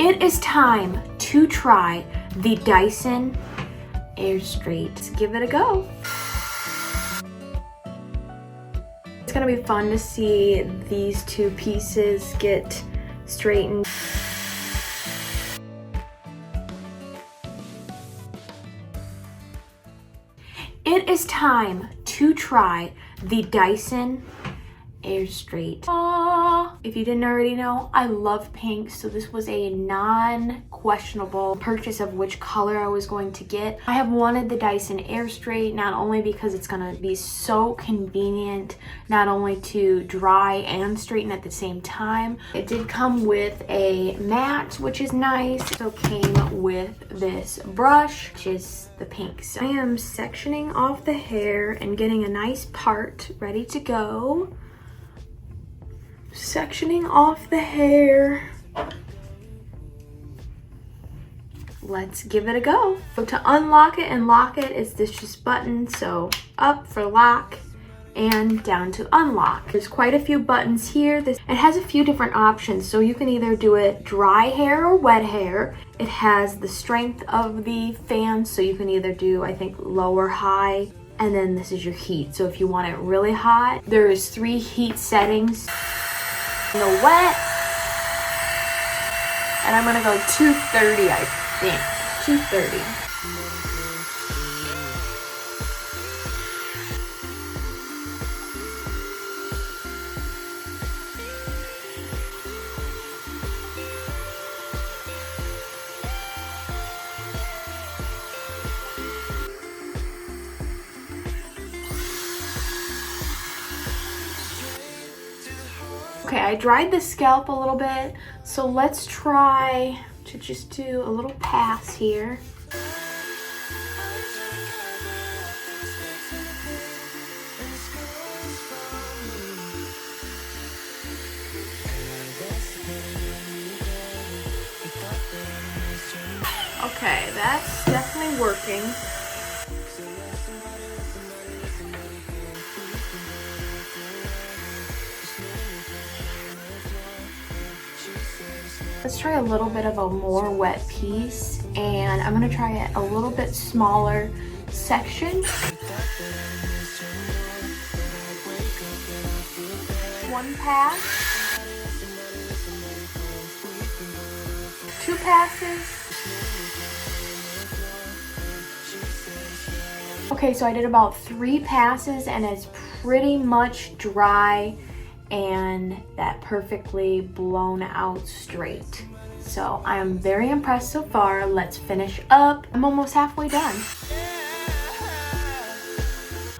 It is time to try the Dyson Airstrait. Let's give it a go. It's gonna be fun to see these two pieces get straightened. It is time to try the Dyson Airstrait. Aww. If you didn't already know, I love pink, so this was a non-questionable purchase of which color I was going to get. I have wanted the Dyson Airstrait not only because it's gonna be so convenient, not only to dry and straighten at the same time. It did come with a mat, which is nice. It also came with this brush, which is the pink. So I am sectioning off the hair and getting a nice part ready to go. Sectioning off the hair. Let's give it a go. So to unlock it and lock it is this just button. So up for lock and down to unlock. There's quite a few buttons here. It has a few different options. So you can either do it dry hair or wet hair. It has the strength of the fan. So you can either do, I think, low or high. And then this is your heat. So if you want it really hot, there's 3 heat settings. The wet, and I'm gonna go 230, I think. 230. Okay, I dried the scalp a little bit, so let's try to just do a little pass here. Okay, that's definitely working. Let's try a little bit of a more wet piece, and I'm gonna try it a little bit smaller section. 1 pass, 2 passes. Okay, so I did about 3 passes and it's pretty much dry and that perfectly blown out straight. So I am very impressed so far. Let's finish up. I'm almost halfway done.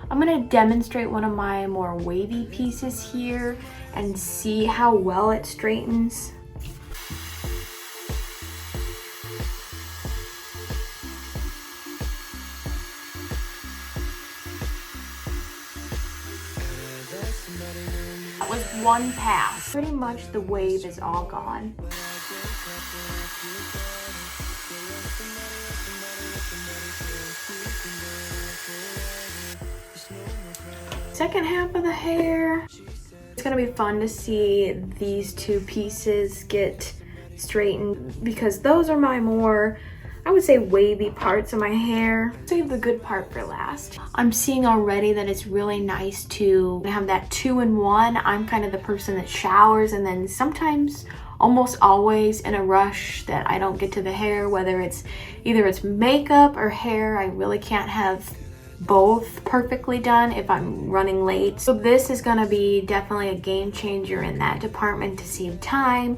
I'm gonna demonstrate one of my more wavy pieces here and see how well it straightens. That was 1 pass. Pretty much the wave is all gone. Second half of the hair. It's gonna be fun to see these 2 pieces get straightened because those are my more, I would say, wavy parts of my hair. Save the good part for last. I'm seeing already that it's really nice to have that 2-in-1. I'm kind of the person that showers and then sometimes, almost always, in a rush that I don't get to the hair, whether it's either it's makeup or hair. I really can't have both perfectly done if I'm running late. So this is gonna be definitely a game changer in that department to save time.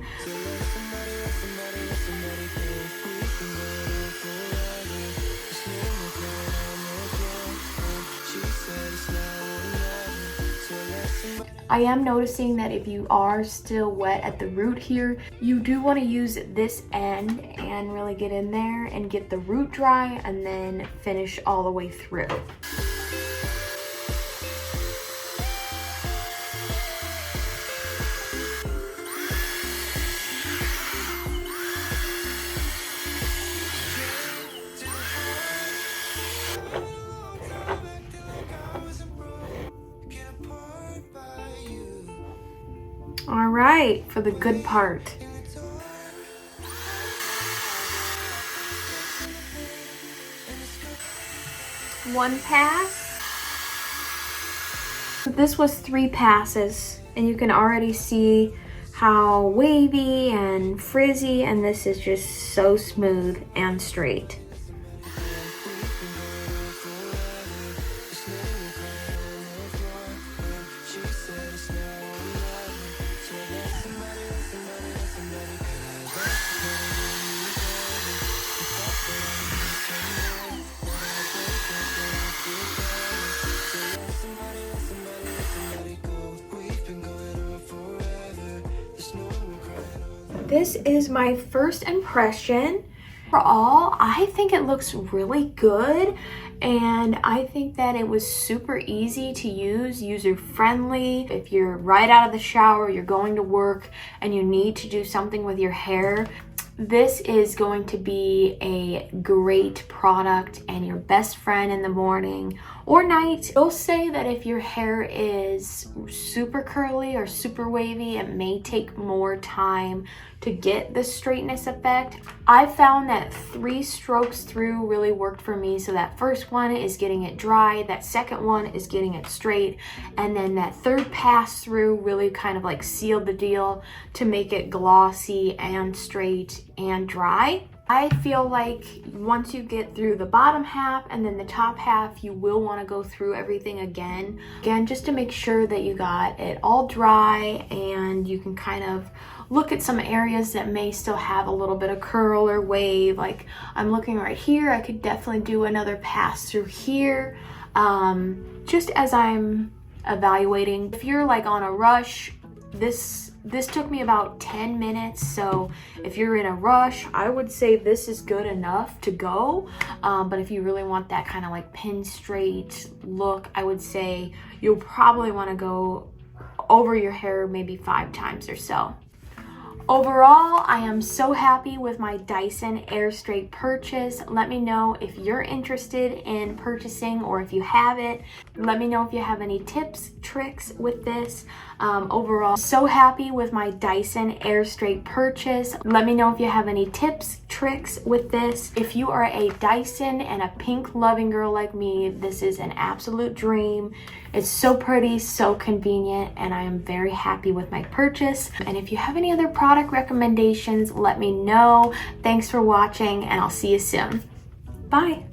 I am noticing that if you are still wet at the root here, you do want to use this end and really get in there and get the root dry and then finish all the way through. All right, for the good part. 1 pass. This was 3 passes, and you can already see how wavy and frizzy, and this is just so smooth and straight. This is my first impression. Overall, I think it looks really good, and I think that it was super easy to use, user-friendly. If you're right out of the shower, you're going to work, and you need to do something with your hair, this is going to be a great product and your best friend in the morning or night. You'll say that if your hair is super curly or super wavy, it may take more time to get the straightness effect. I found that 3 strokes through really worked for me. So that first one is getting it dry, that second one is getting it straight, and then that third pass through really kind of like sealed the deal to make it glossy and straight and dry. I feel like once you get through the bottom half and then the top half, you will want to go through everything again, just to make sure that you got it all dry, and you can kind of look at some areas that may still have a little bit of curl or wave. Like I'm looking right here, I could definitely do another pass through here, just as I'm evaluating. If you're like on a rush, this took me about 10 minutes, so if you're in a rush, I would say this is good enough to go. But if you really want that kind of like pin straight look, I would say you'll probably want to go over your hair maybe 5 times or so. Overall, I am so happy with my Dyson Airstrait purchase. Let me know if you're interested in purchasing, or if you have it. Let me know if you have any tips, tricks with this. Overall, so happy with my Dyson Airstrait purchase. Let me know if you have any tips, tricks with this. If you are a Dyson and a pink loving girl like me, this is an absolute dream. It's so pretty, so convenient, and I am very happy with my purchase. And if you have any other product recommendations, let me know. Thanks for watching, and I'll see you soon. Bye.